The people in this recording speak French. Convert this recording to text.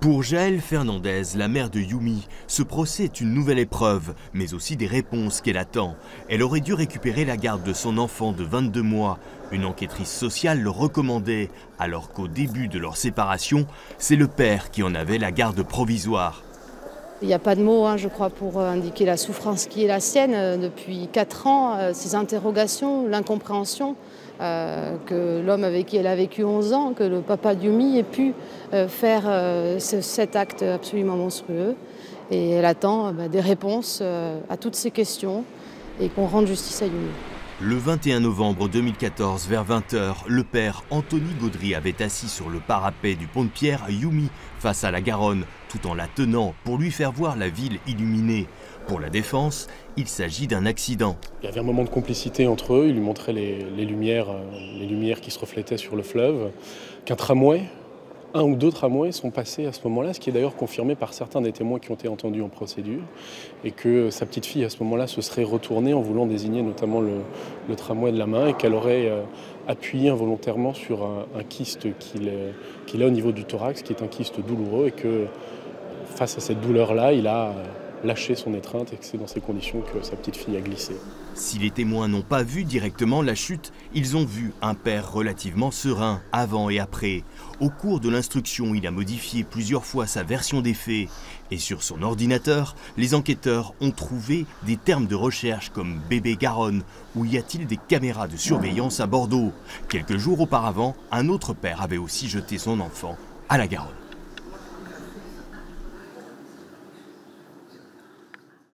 Pour Jaëlle Fernandez, la mère de Yumi, ce procès est une nouvelle épreuve, mais aussi des réponses qu'elle attend. Elle aurait dû récupérer la garde de son enfant de 22 mois. Une enquêtrice sociale le recommandait, alors qu'au début de leur séparation, c'est le père qui en avait la garde provisoire. Il n'y a pas de mots, je crois, pour indiquer la souffrance qui est la sienne depuis 4 ans, ces interrogations, l'incompréhension, que l'homme avec qui elle a vécu 11 ans, que le papa de Yumi ait pu faire cet acte absolument monstrueux. Et elle attend des réponses à toutes ces questions et qu'on rende justice à Yumi. Le 21 novembre 2014, vers 20 h, le père Anthony Gaudry avait assis sur le parapet du pont de Pierre Yumi face à la Garonne, tout en la tenant pour lui faire voir la ville illuminée. Pour la défense, il s'agit d'un accident. Il y avait un moment de complicité entre eux, il lui montrait les lumières qui se reflétaient sur le fleuve, qu'un tramway, un ou deux tramways sont passés à ce moment-là, ce qui est d'ailleurs confirmé par certains des témoins qui ont été entendus en procédure, et que sa petite fille à ce moment-là se serait retournée en voulant désigner notamment le tramway de la main, et qu'elle aurait appuyé involontairement sur un kyste qu'il a au niveau du thorax, qui est un kyste douloureux, et que face à cette douleur-là, il a lâché son étreinte et que c'est dans ces conditions que sa petite fille a glissé. Si les témoins n'ont pas vu directement la chute, ils ont vu un père relativement serein avant et après. Au cours de l'instruction, il a modifié plusieurs fois sa version des faits. Et sur son ordinateur, les enquêteurs ont trouvé des termes de recherche comme « bébé Garonne » ou « y a-t-il des caméras de surveillance à Bordeaux ?» Quelques jours auparavant, un autre père avait aussi jeté son enfant à la Garonne.